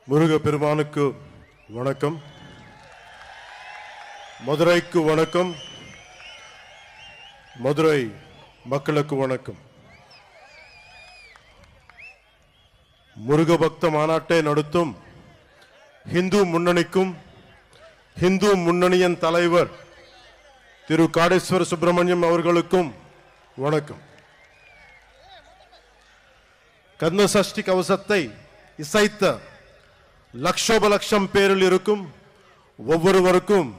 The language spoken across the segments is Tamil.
முருக பெருமானுக்கு வணக்கம். மதுரைக்கு வணக்கம். மதுரை மக்களுக்கு வணக்கம். முருக பக்த மாநாட்டை நடத்தும் இந்து முன்னணிக்கும் இந்து முன்னணியின் தலைவர் திரு காடேஸ்வர சுப்பிரமணியம் அவர்களுக்கும் வணக்கம். கந்த சஷ்டி கவசத்தை இசைத்த லட்சோப லட்சம் பேரில் இருக்கும் ஒவ்வொருவருக்கும்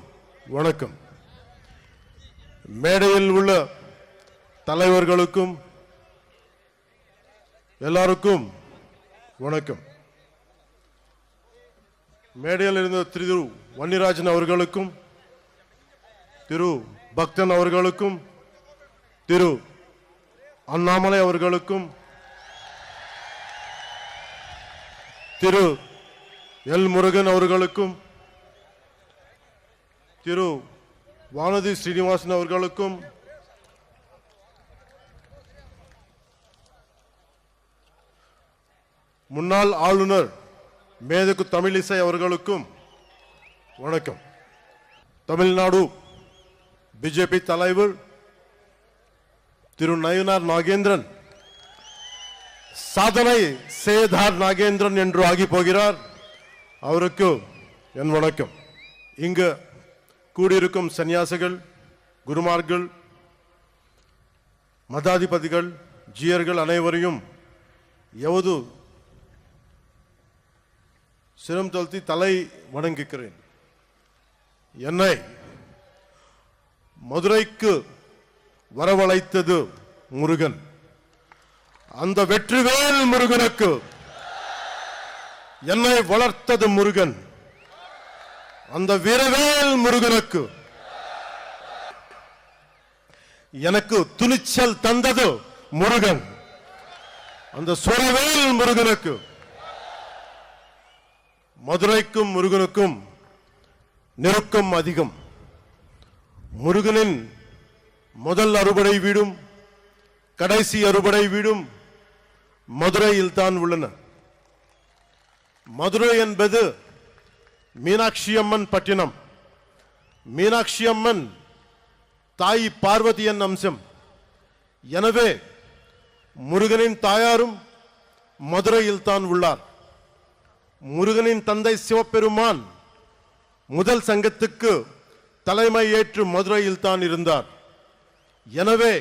வணக்கம். மேடையில் உள்ள தலைவர்களுக்கும் எல்லாருக்கும் வணக்கம். மேடையில் இருந்த திரு வன்னிராஜன் அவர்களுக்கும் திரு பக்தன் அவர்களுக்கும் திரு அண்ணாமலை அவர்களுக்கும் திரு எல் முருகன் அவர்களுக்கும் திரு வானதி ஸ்ரீனிவாசன் அவர்களுக்கும் முன்னாள் ஆளுநர் மேதகு தமிழிசை அவர்களுக்கும் வணக்கம். தமிழ்நாடு பிஜேபி தலைவர் திரு நயினார் நாகேந்திரன் சாதனை சேதார் நாகேந்திரன் என்று ஆகி போகிறார். அவருக்கு என் வணக்கம். இங்கு கூடியிருக்கும் சன்னியாசிகள், குருமார்கள், மதாதிபதிகள், ஜியர்கள் அனைவரையும் எவது சிரம் தாழ்த்தி தலை வணங்குகிறேன். என்னை மதுரைக்கு வரவழைத்தது முருகன். அந்த வெற்றிவேல் முருகனுக்கு என்னை வளர்த்தது முருகன். அந்த வீரவேல் முருகனுக்கு எனக்கு துணிச்சல் தந்தது முருகன். அந்த சுரவேல் முருகனுக்கு. மதுரைக்கும் முருகனுக்கும் நெருக்கம் அதிகம். முருகனின் முதல் அறுபடை வீடும் கடைசி அறுபடை வீடும் மதுரையில் தான் உள்ளன. மதுரை என்பது மீனாட்சி அம்மன் பட்டினம். மீனாட்சி அம்மன் தாய் பார்வதியின் அம்சம். எனவே முருகனின் தாயாரும் மதுரையில் தான் உள்ளார். முருகனின் தந்தை சிவபெருமான் முதல் சங்கத்துக்கு தலைமை ஏற்று மதுரையில் தான் இருந்தார். எனவே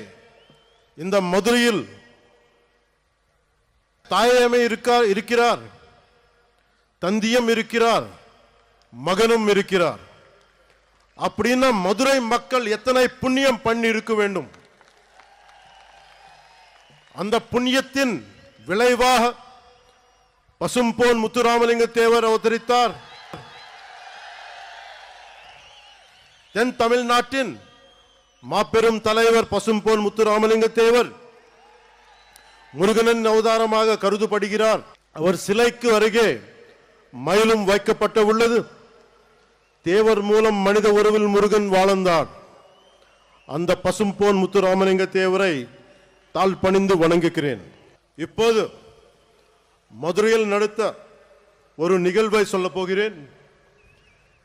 இந்த மதுரையில் தாயமே இருக்கிறார், தந்தியம் இருக்கிறார், மகனும் இருக்கிறார். அப்படின்னா மதுரை மக்கள் எத்தனை புண்ணியம் பண்ணி இருக்க வேண்டும். அந்த புண்ணியத்தின் விளைவாக பசும்பொன் முத்துராமலிங்க தேவர் அவதரித்தார். தென் தமிழ்நாட்டின் மாபெரும் தலைவர் பசும்பொன் முத்துராமலிங்க தேவர் முருகனின் அவதாரமாக கருதப்படுகிறார். அவர் சிலைக்கு அருகே மயிலும் வைக்கப்பட்ட உள்ளது. தேவர் மூலம் மனித உறவில் முருகன் வாழ்ந்தார். அந்த பசும்பொன் முத்துராமலிங்க தேவரை தாழ் பணிந்து வணங்குகிறேன். இப்போது மதுரையில் நடத்த ஒரு நிகழ்வை சொல்ல போகிறேன்.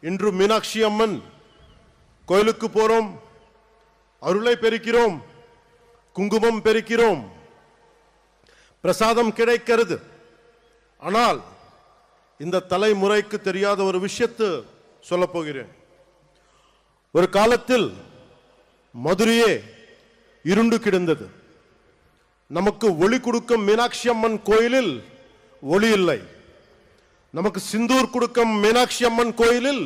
இன்று மீனாட்சி அம்மன் கோயிலுக்கு போறோம், அருளை பெருக்கிறோம், குங்குமம் பெருக்கிறோம், பிரசாதம் கிடைக்கிறது. ஆனால் இந்த தலைமுறைக்கு தெரியாத ஒரு விஷயத்தை சொல்ல போகிறேன். ஒரு காலத்தில் மதுரையே இருண்டு கிடந்தது. நமக்கு ஒளி கொடுக்கும் மீனாட்சி அம்மன் கோயிலில் ஒளி இல்லை. நமக்கு சிந்தூர் கொடுக்கும் மீனாட்சி அம்மன் கோயிலில்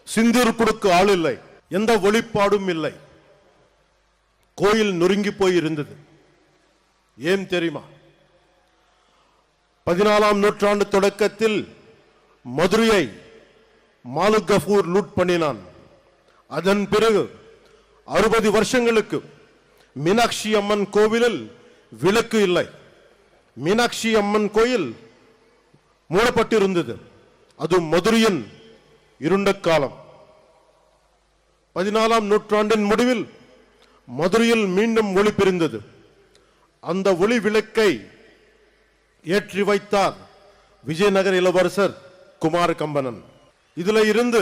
சிந்தூர் கொடுக்க ஆள் இல்லை. எந்த ஒளிப்பாடும் இல்லை. கோயில் நொறுங்கி போய் இருந்தது. ஏன் தெரியுமா? 14ஆம் நூற்றாண்டு தொடக்கத்தில் மதுரையை மாலிக் கஃபூர் லூட் பண்ணினான். அதன் பிறகு 60 வருஷங்களுக்கு மீனாட்சி அம்மன் கோவிலில் விளக்கு இல்லை. மீனாட்சி அம்மன் கோயில் மூடப்பட்டிருந்தது. அது மதுரையின் இருண்ட காலம். 14ஆம் நூற்றாண்டின் முடிவில் மதுரையில் மீண்டும் ஒளி பிரிந்தது. அந்த ஒளி விளக்கை ஏற்றி வைத்தார் விஜயநகர இளவரசர் குமார கம்பனன். இதுல இருந்து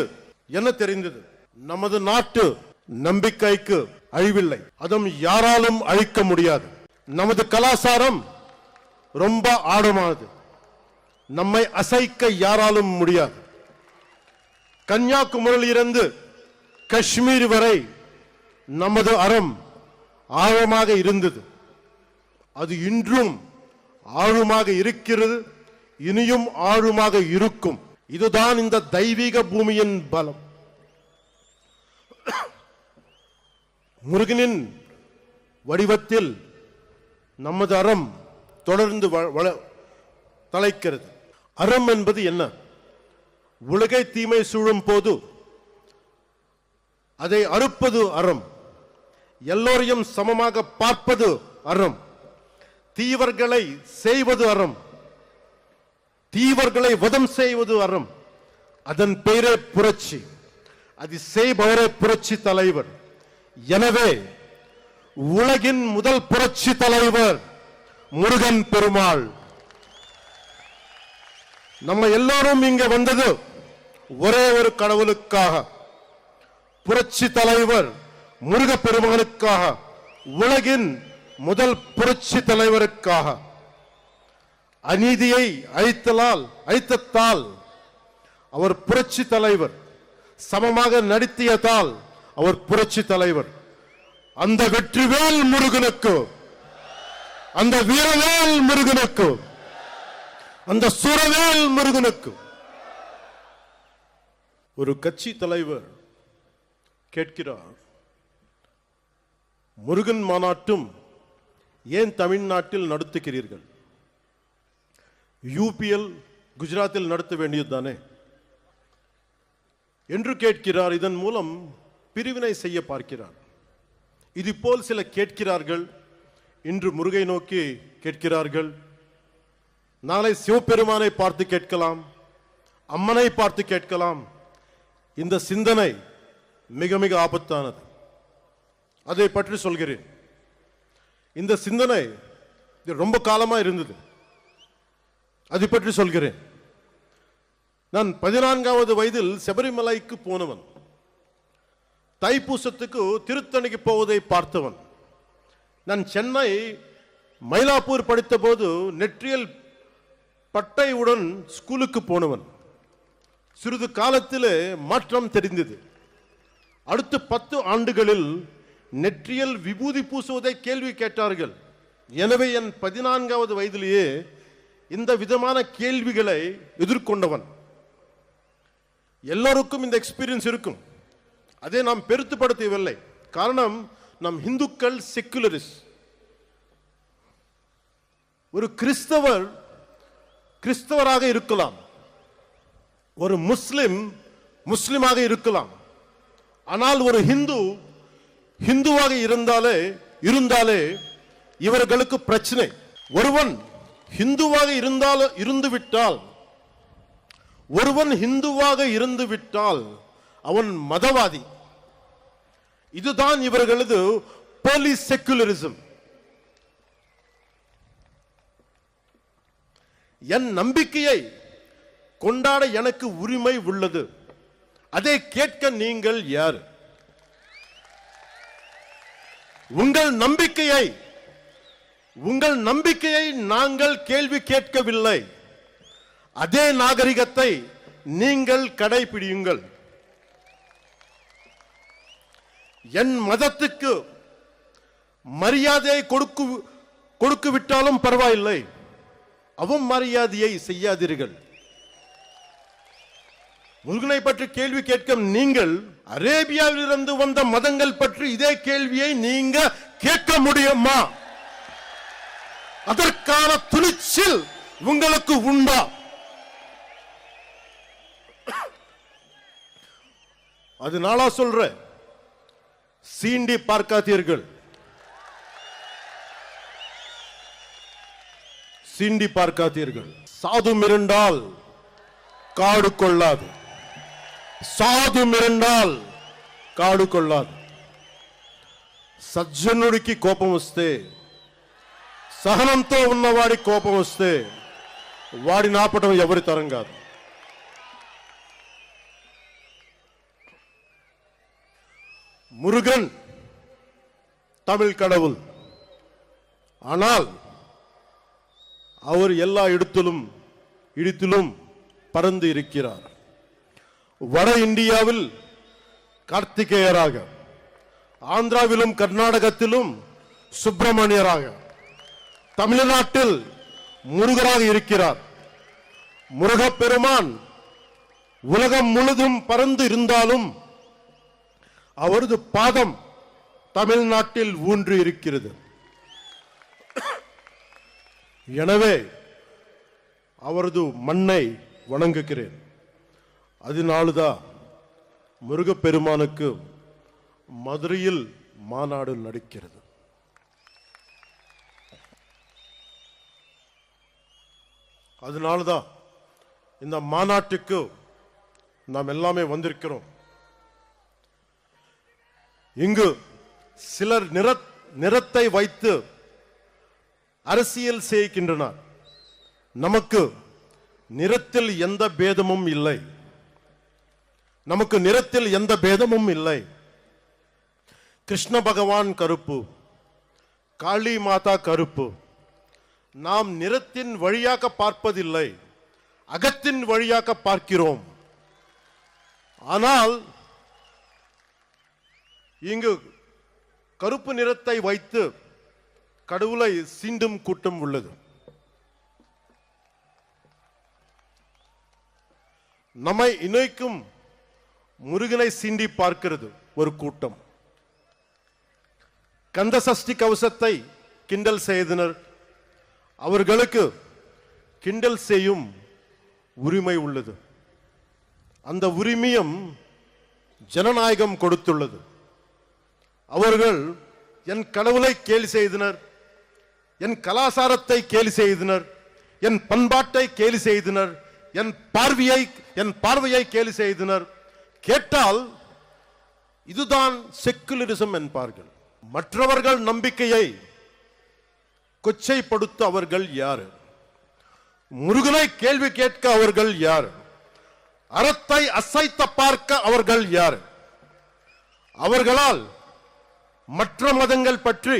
என்ன தெரிந்தது? நமது நாட்டு நம்பிக்கைக்கு அழிவில்லை, அதுவும் யாராலும் அழிக்க முடியாது. நமது கலாச்சாரம் ரொம்ப ஆழமானது, நம்மை அசைக்க யாராலும் முடியாது. கன்னியாகுமரியிலிருந்து காஷ்மீர் வரை நமது அறம் ஆழமாக இருந்தது. அது இன்றும் ஆழமாக இருக்கிறது, இனியும் ஆழமாக இருக்கும். இதுதான் இந்த தெய்வீக பூமியின் பலம். முருகனின் வடிவத்தில் நமது அறம் தொடர்ந்து தலைக்கிறது. அறம் என்பது என்ன? உலகை தீமை சூழும் போது அதை அறுப்பது அறம், எல்லோரையும் சமமாக பார்ப்பது அறம், தீவர்களை செய்வது அறம், தீவர்களை வதம் செய்வது அறம். அதன் பெயரே புரட்சி, அது செய்பவரே புரட்சி தலைவர். எனவே உலகின் முதல் புரட்சி தலைவர் முருகன் பெருமாள். நம்ம எல்லோரும் இங்க வந்தது ஒரே ஒரு கடவுளுக்காக, புரட்சி தலைவர் முருக பெருமானுக்காக, உலகின் முதல் புரட்சி தலைவருக்காக. அநீதியை அழித்ததால் அவர் புரட்சி தலைவர், சமமாக நடித்தியதால் அவர் புரட்சி தலைவர். அந்த வெற்றிவேல் முருகனுக்கு, அந்த வீரவேல் முருகனுக்கு, அந்த சுரவேல் முருகனுக்கு. ஒரு கட்சி தலைவர் கேட்கிறார், முருகன் மாநாட்டும் ஏன் தமிழ்நாட்டில் நடத்துகிறீர்கள்? யூபிஎல் குஜராத்தில் நடத்த வேண்டியது தானே என்று கேட்கிறார். இதன் மூலம் பிரிவினை செய்ய பார்க்கிறார். இது போல் சில கேட்கிறார்கள். இன்று முருகை நோக்கி கேட்கிறார்கள், நாளை சிவபெருமானை பார்த்து கேட்கலாம், அம்மனை பார்த்து கேட்கலாம். இந்த சிந்தனை மிக மிக ஆபத்தானது. அதை பற்றி சொல்கிறேன். இந்த சிந்தனை ரொம்ப காலமா இருந்தது, அதை பற்றி சொல்கிறேன். நான் 14வது வயதில் சபரிமலைக்கு போனவன், தைப்பூசத்துக்கு திருத்தணிக்கு போவதை பார்த்தவன். நான் சென்னை மயிலாப்பூர் படித்த போது நெற்றியல் பட்டையுடன் ஸ்கூலுக்கு போனவன். சிறிது காலத்தில் மாற்றம் தெரிந்தது. அடுத்த 10 ஆண்டுகளில் நெற்றியல் விபூதி பூசுவதை கேள்வி கேட்டார்கள். எனவே என் 14வது வயதிலேயே இந்த விதமான கேள்விகளை எதிர்கொண்டவன். எல்லோருக்கும் இந்த எக்ஸ்பீரியன்ஸ் இருக்கும், அதை நாம் பெருத்துப்படுத்தவில்லை. காரணம், நம் இந்துக்கள் செக்குலரிஸ்ட். ஒரு கிறிஸ்தவராக இருக்கலாம், ஒரு முஸ்லிமாக இருக்கலாம். ஆனால் ஒரு ஹிந்துவாக இருந்தாலே இவர்களுக்கு பிரச்சனை. ஒருவன் ஹிந்துவாக இருந்துவிட்டால் அவன் மதவாதி. இதுதான் இவர்களது போலி செக்குலரிசம். என் நம்பிக்கையை கொண்டாட எனக்கு உரிமை உள்ளது, அதை கேட்க நீங்கள் யார்? உங்கள் நம்பிக்கையை நாங்கள் கேள்வி கேட்கவில்லை. அதே நாகரிகத்தை நீங்கள் கடைபிடியுங்கள். என் மதத்துக்கு மரியாதையை கொடுக்கு விட்டாலும் பரவாயில்லை, அவமரியாதையை செய்யாதீர்கள். முருகனை பற்றி கேள்வி கேட்கும் நீங்கள் அரேபியாவில் இருந்து வந்த மதங்கள் பற்றி இதே கேள்வியை நீங்க கேட்க முடியுமா? அதற்கான துணிச்சல் உங்களுக்கு உண்டா? அதனால சொல்ற, சீண்டி பார்க்காதீர்கள், சீண்டி பார்க்காதீர்கள். சாது மிரண்டால் காடு கொள்ளாது, సాధు మిరండాల్ కాడు కొల్లాదు. సజ్జనుడికి కోపం వస్తే, సహనంతో ఉన్నవాడి కోపం వస్తే వాడిని ఆపటం ఎవరి తరం కాదు. முருகன் தமிழ் கடவுள். ஆனால் அவர் எல்லா இடத்திலும் பறந்து இருக்கிறார். வட இந்தியாவில் கார்த்திகேயராக, ஆந்திராவிலும் கர்நாடகத்திலும் சுப்பிரமணியராக, தமிழ்நாட்டில் முருகராக இருக்கிறார். முருகப்பெருமான் உலகம் முழுதும் பறந்து இருந்தாலும் அவரது பாதம் தமிழ்நாட்டில் ஊன்றி இருக்கிறது. எனவே அவரது மண்ணை வணங்குகிறேன். அதனால்தான் முருகப்பெருமானுக்கு மதுரையில் மாநாடு நடக்கிறது. அதனால்தான் இந்த மாநாட்டுக்கு நாம் எல்லாமே வந்திருக்கிறோம். இங்கு சிலர் நிறத்தை வைத்து அரசியல் செய்கின்றனர். நமக்கு நிறத்தில் எந்த பேதமும் இல்லை. நமக்கு நிறத்தில் எந்த பேதமும் இல்லை. கிருஷ்ண பகவான் கருப்பு, காளி மாதா கருப்பு. நாம் நிறத்தின் வழியாக பார்ப்பதில்லை, அகத்தின் வழியாக பார்க்கிறோம். ஆனால் இங்கு கருப்பு நிறத்தை வைத்து கடவுளை சீண்டும் கூட்டம் உள்ளது. நம்மை இணைக்கும் முருகனை சீண்டி பார்க்கிறது ஒரு கூட்டம். கந்த சஷ்டி கவசத்தை கிண்டல் செய்தனர். அவர்களுக்கு கிண்டல் செய்யும் உரிமை உள்ளது. அந்த உரிமையும் ஜனநாயகம் கொடுத்துள்ளது. அவர்கள் என் கடவுளை கேலி செய்தனர், என் கலாச்சாரத்தை கேலி செய்தனர், என் பண்பாட்டை கேலி செய்தனர், என் பார்வையை கேலி செய்தனர். கேட்டால் இதுதான் செக்குலரிசம் என்பார்கள். மற்றவர்கள் நம்பிக்கையை கொச்சைப்படுத்த அவர்கள் யார்? முருகனை கேள்வி கேட்க அவர்கள் யார்? அறத்தை அசைத்த பார்க்க அவர்கள் யார்? அவர்களால் மற்ற மதங்கள் பற்றி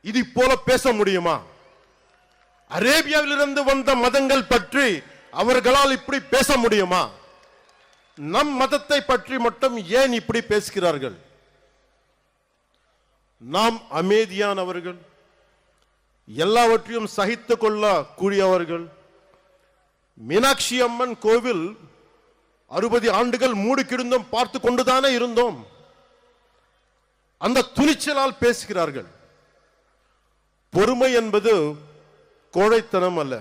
இது போல பேச முடியுமா? அரேபியாவிலிருந்து வந்த மதங்கள் பற்றி அவர்களால் இப்படி பேச முடியுமா? நம் மதத்தை பற்றி மட்டும் ஏன் இப்படி பேசுகிறார்கள்? நாம் அமைதியானவர்கள், எல்லாவற்றையும் சகித்துக் கொள்ள கூடியவர்கள். மீனாட்சி அம்மன் கோவில் 60 ஆண்டுகள் மூடி கிடந்தும் பார்த்து கொண்டுதானே இருந்தோம். அந்த துணிச்சலால் பேசுகிறார்கள். பொறுமை என்பது கோழைத்தனம் அல்ல.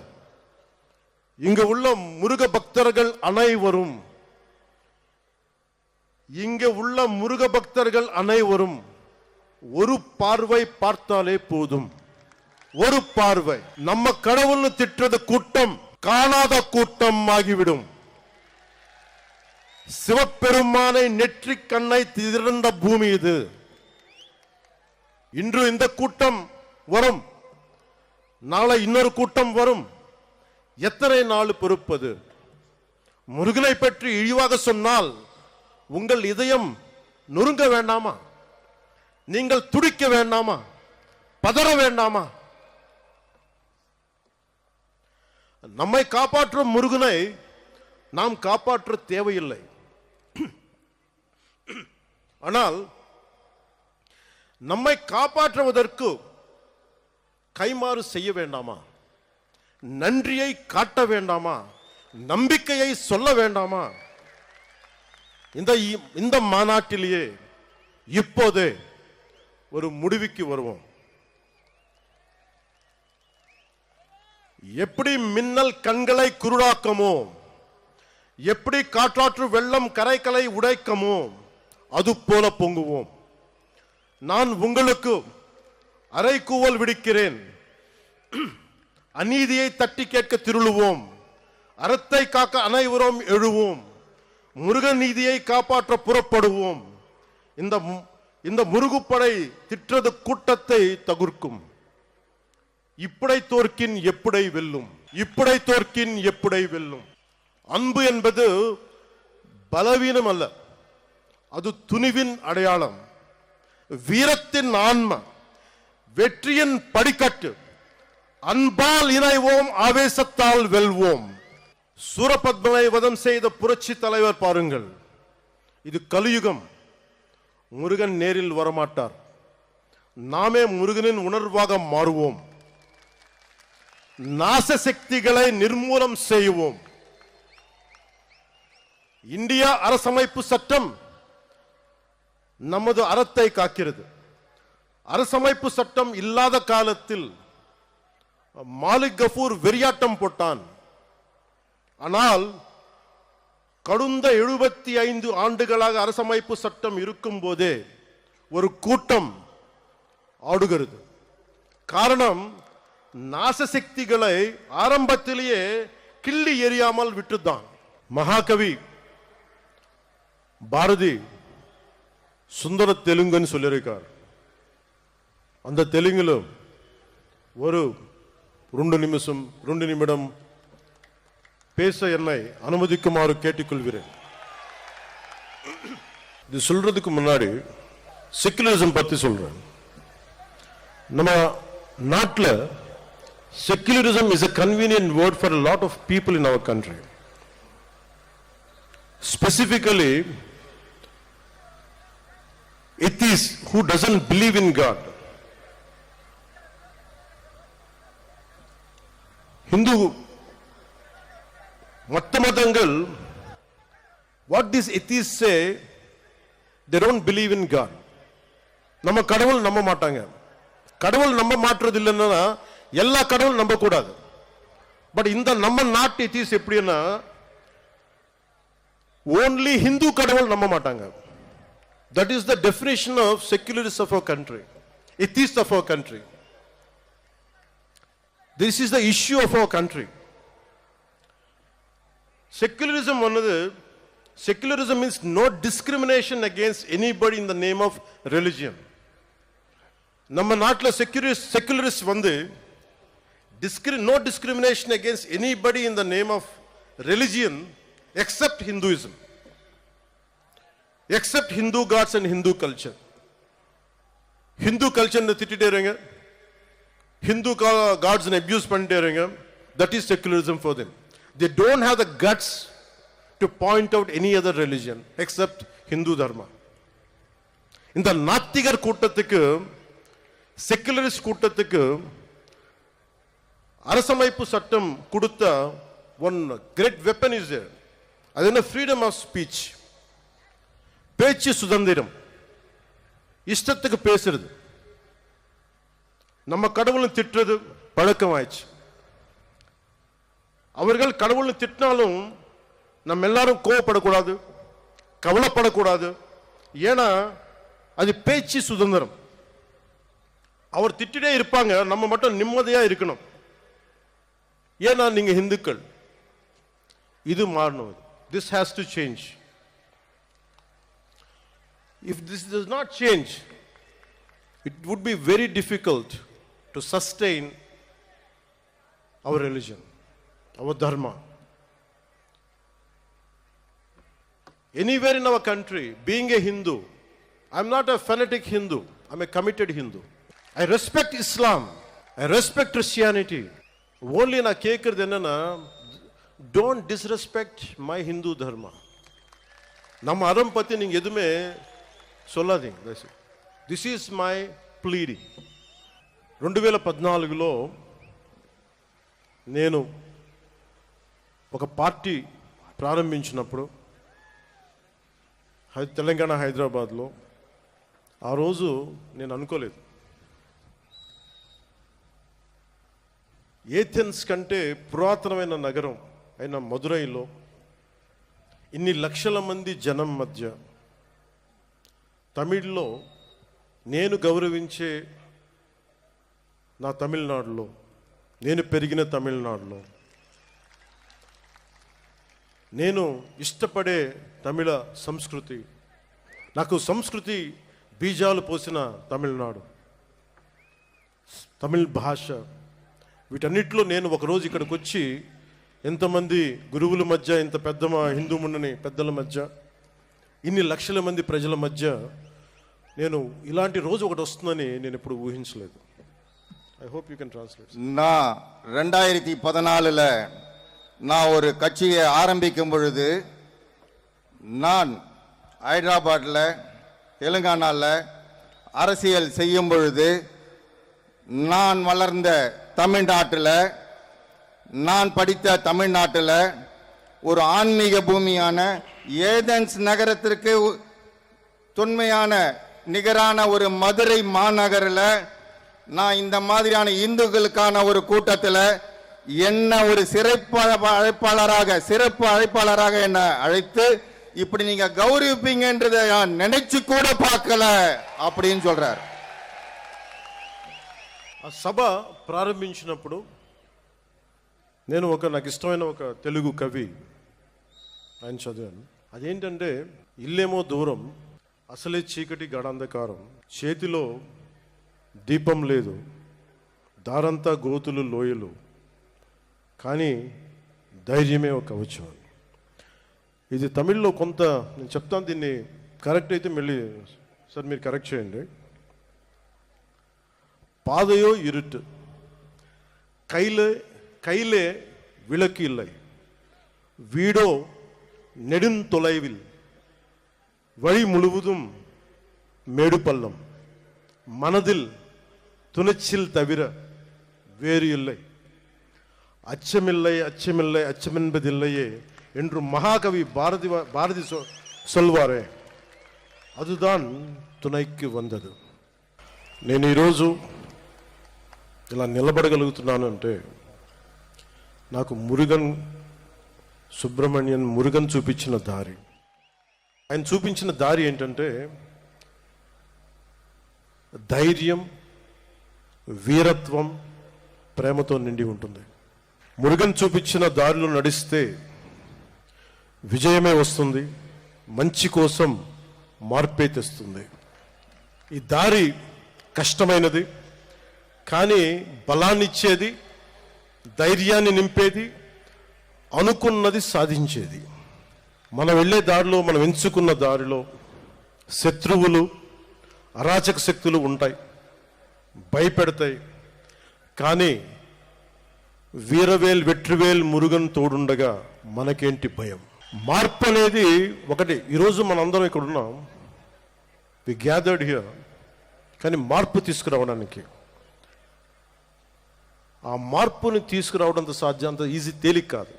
இங்கு உள்ள முருக பக்தர்கள் அனைவரும் ஒரு பார்வை பார்த்தாலே போதும். ஒரு பார்வை. நம்ம கடவுள்னு திட்டுறது கூட்டம் காணாத கூட்டம் ஆகிவிடும். சிவபெருமானை நெற்றி கண்ணை திறந்த பூமி இது. இன்று இந்த கூட்டம் வரும், நாளை இன்னொரு கூட்டம் வரும். எத்தனை நாள் பொறுப்பது? முருகனை பற்றி இழிவாக சொன்னால் உங்கள் இதயம் நொறுங்க வேண்டாமா? நீங்கள் துடிக்க வேண்டாமா? பதற வேண்டாமா? நம்மை காப்பாற்றும் முருகனை நாம் காப்பாற்ற தேவையில்லை. ஆனால் நம்மை காப்பாற்றுவதற்கு கைமாறு செய்ய வேண்டாமா? நன்றியை காட்ட வேண்டாமா? நம்பிக்கையை சொல்ல வேண்டாமா? இந்த மாநாட்டிலேயே இப்போதே ஒரு முடிவுக்கு வருவோம். எப்படி மின்னல் கண்களை குருடாக்கமோ, எப்படி காற்றாற்று வெள்ளம் கரைகளை உடைக்கமோ, அது போல பொங்குவோம். நான் உங்களுக்கு அறைகூவல் விடுக்கிறேன். அநீதியை தட்டி கேட்க திருளுவோம். அறத்தை காக்க அனைவரும் எழுவோம். முருகன் நீதியை காப்பாற்ற புறப்படுவோம். இந்த முருகுப்படை திற்றது கூட்டத்தை தகுர்க்கும். இப்படை தோற்கின் எப்படை வெல்லும். இப்படை தோற்கின் எப்படை வெல்லும். அன்பு என்பது பலவீனம் அல்ல, அது துணிவின் அடையாளம், வீரத்தின் ஆன்மா, வெற்றியின் படிக்கட்டு. அன்பால் இணைவோம், ஆவேசத்தால் வெல்வோம். சூரபத்மனை வதம் செய்த புரட்சி தலைவர் பாருங்கள். இது கலியுகம். முருகன் நேரில் வரமாட்டார். நாமே முருகனின் உணர்வாக மாறுவோம். நாச சக்திகளை நிர்மூலம் செய்வோம். இந்தியா அரசமைப்பு சட்டம் நமது அறத்தை காக்கிறது. அரசமைப்பு சட்டம் இல்லாத காலத்தில் மாலிக் கஃபூர் வெறியாட்டம் போட்டான். ஆனால் கடந்த 75 ஆண்டுகளாக அரசமைப்பு சட்டம் இருக்கும் போதே ஒரு கூட்டம் ஆடுகிறது. காரணம், நாசசக்திகளை ஆரம்பத்திலேயே கிள்ளி எறியாமல் விட்டுதான். மகாகவி பாரதி சுந்தர தெலுங்குன்னு சொல்லியிருக்கார். அந்த தெலுங்குல ஒரு 2 நிமிடம் பேச என்னை அனுமதிக்குமாறு கேட்டுக்கொள்கிறேன். இது சொல்றதுக்கு முன்னாடி செக்குலரிசம் பத்தி சொல்றேன். நம்ம நாட்டில் secularism is a convenient word for a lot of people in our country. Specifically, atheists who doesn't believe in God. Hindu மத்தமதங்கள், what these atheists say, they don't believe in God. நம்ம கடவுள் நம்ப மாட்டாங்க. கடவுள் நம்ப மாற்றது இல்லைன்னா எல்லா கடவுள் நம்ப கூடாது. பட் இந்த நம்ம நாட்டு எத்திஸ் எப்படின்னா only Hindu கடவுள் நம்ப மாட்டாங்க. That is the definition of secularists of our country, atheists of our country. This is the issue of our country. Secularism means no discrimination against anybody in the name of religion. நம்ம நாட்டில் செக்குலரிஸ்ட் வந்து no discrimination against anybody in the name of religion except Hinduism, except Hindu gods and Hindu culture. Hindu culture ne திட்டிட்டேங்க, Hindu gods ne abuse பண்ணிட்டேங்க. That is secularism for them. They don't have the guts to point out any other religion except Hindu dharma. இந்த நாத்திகர் கூட்டத்துக்கு, செக்குலரிஸ்ட் கூட்டத்துக்கு அரசமைப்பு சட்டம் கொடுத்த one great weapon is there. அது என்ன? freedom of speech, பேச்சு சுதந்திரம், இஷ்டத்துக்கு பேசுறது. நம்ம கடவுளும் திட்டுறது பழக்கம் ஆயிடுச்சு. அவர்கள் கடவுளை திட்டினாலும் நம்ம எல்லாரும் கோவப்படக்கூடாது, கவலைப்படக்கூடாது. ஏன்னா அது பேச்சு சுதந்திரம். அவர் திட்டிட்டே இருப்பாங்க, நம்ம மட்டும் நிம்மதியா இருக்கணும். ஏன்னா நீங்க இந்துக்கள். இது மாறணும். This has to change. If this does not change, it would be very difficult to sustain our religion, our dharma. Anywhere in our country, being a Hindu, I'm not a fanatic Hindu, I'm a committed Hindu. I respect Islam, I respect Christianity. Only na கேக்குறது என்னன்னா, don't disrespect my Hindu dharma. நம்ம அறம் பத்தி நீங்க எதுவுமே சொல்லாதீங்க. This is my pleading. 2014లో నేను ఒక పార్టీ ప్రారంభించినప్పుడు తెలంగాణ హైదరాబాద్లో, ఆ రోజు నేను అనుకోలేదు ఏథెన్స్ కంటే పురాతనమైన నగరం అయిన మదురైలో ఇన్ని లక్షల మంది జనం మధ్య తమిళ్లో నేను గౌరవించే నా తమిళనాడులో, నేను పెరిగిన తమిళనాడులో, నేను ఇష్టపడే తమిళ సంస్కృతి, నాకు సంస్కృతి బీజాలు పోసిన తమిళనాడు, తమిళ భాష, వీటన్నిటిలో నేను ఒకరోజు ఇక్కడికి వచ్చి ఎంతమంది గురువుల మధ్య, ఇంత పెద్ద హిందూ ముండని పెద్దల మధ్య ఇన్ని లక్షల మంది ప్రజల మధ్య నేను ఇలాంటి రోజు ఒకటి వస్తుందని నేను ఎప్పుడు ఊహించలేదు. I hope you can translate. நான் 2014 நான் ஒரு கட்சியை ஆரம்பிக்கும் பொழுது நான் ஹைதராபாத்தில் தெலுங்கானாவில் அரசியல் செய்யும் பொழுது நான் வளர்ந்த தமிழ்நாட்டில் நான் படித்த தமிழ்நாட்டில் ஒரு ஆன்மீக பூமியான ஏதென்ஸ் நகரத்திற்கு தொன்மையான நிகரான ஒரு மதுரை மாநகரில் நான் இந்த மாதிரியான இந்துக்களுக்கான ஒரு கூட்டத்தில் என்ன ஒரு சிறப்பு அழைப்பாளராக என்ன அழைத்து இப்படி நீங்க கௌரவிப்பீங்கன்றதை நான் நினைச்சு கூட பார்க்கல அப்படின்னு சொல்றார். ఆ సభ ప్రారంభించినప్పుడు నేను నాకు ఇష్టమైన ఒక తెలుగు కవి ఆయన చదివాను. అదేంటంటే ఇల్లేమో దూరం అసలే చీకటి గడాంధకారం, చేతిలో దీపం లేదు, దారంతా గోతులు లోయలు, కానీ ధైర్యమే ఒక కవచం. ఇది తమిళ్లో కొంత నేను చెప్తాను, దీన్ని కరెక్ట్ అయితే మళ్ళీ సార్ మీరు కరెక్ట్ చేయండి. பாதையோ இருட்டு, கையிலே விளக்கு இல்லை, வீடோ நெடுந்தொலைவில், வழி முழுவதும் மேடு பள்ளம், மனதில் துணிச்சல் தவிர வேறு இல்லை, அச்சமில்லை அச்சமில்லை அச்சமென்பதில்லையே என்று மகாகவி பாரதி சொல்வாரே, அதுதான் துணைக்கு వந்தது. నేను ఈరోజు ఇలా నిలబడగలుగుతున్నాను అంటే నాకు మురుగన్ చూపించిన దారి. ఆయన చూపించిన దారి ఏంటంటే ధైర్యం, వీరత్వం, ప్రేమతో నిండి ఉంటుంది. మురుగన్ చూపించిన దారిలో నడిస్తే విజయమే వస్తుంది, మంచి కోసం మార్పే తెస్తుంది. ఈ దారి కష్టమైనది, కానీ బలాన్ని ఇచ్చేది, ధైర్యాన్ని నింపేది, అనుకున్నది సాధించేది. మనం వెళ్ళే దారిలో, మనం ఎంచుకున్న దారిలో శత్రువులు, అరాచక శక్తులు ఉంటాయి, భయపెడతాయి. కానీ వెట్రివేల్ మురుగన్ తోడుండగా మనకేంటి భయం? మార్పు అనేది ఒకటి. ఈరోజు మనందరం ఇక్కడ ఉన్నాం, వి గ్యాదర్డ్ హియర్, కానీ మార్పు తీసుకురావడానికి, ఆ మార్పుని తీసుకురావడంత సాధ్యం, అంత ఈజీ, తేలిక కాదు.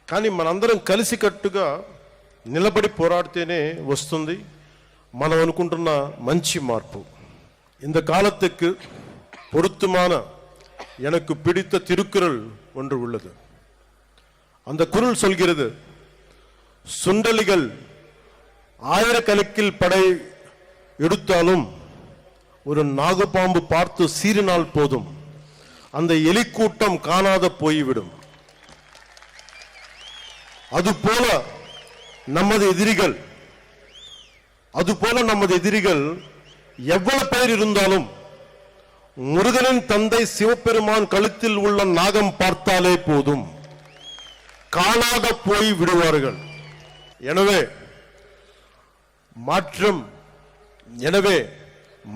కానీ మనందరం కలిసికట్టుగా నిలబడి పోరాడితేనే వస్తుంది మనం అనుకుంటున్న మంచి మార్పు. இந்த காலத்துக்கு பொருத்தமான எனக்கு பிடித்த திருக்குறள் ஒன்று உள்ளது. அந்த குறள் சொல்கிறது, சுண்டலிகள் ஆயிரக்கணக்கில் படை எடுத்தாலும் ஒரு நாகப்பாம்பு பார்த்து சீறினால் போதும், அந்த எலிக்கூட்டம் காணாத போய்விடும். அதுபோல நமது எதிரிகள் எவ்வளவு பேர் இருந்தாலும் முருகனின் தந்தை சிவபெருமான் கழுத்தில் உள்ள நாகம் பார்த்தாலே போதும், காணாத போய் விடுவார்கள். எனவே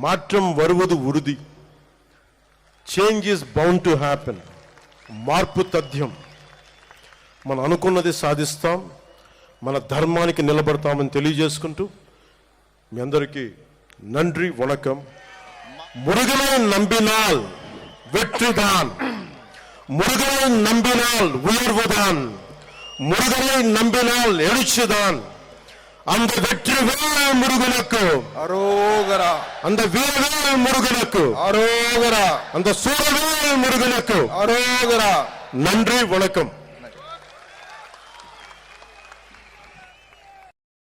மாற்றம் வருவது உறுதி. Change is bound to happen. మార్పు తథ్యం. మనం అనుకున్నది సాధిస్తాం, మన ధర్మానికి నిలబడతామని తెలియజేసుకుంటూ మీ అందరికీ நன்றி, வணக்கம். முருகனை நம்பினால் வெற்றிதான், முருகனை நம்பினால் உயர்வுதான், முருகனை நம்பினால் எழுச்சிதான். அந்த வெற்றிவேல் முருகனுக்கு அரோகரா, அந்த வீரவேல் முருகனுக்கு அரோகரா, அந்த சூரவேல் முருகனுக்கு அரோகரா. நன்றி, வணக்கம்.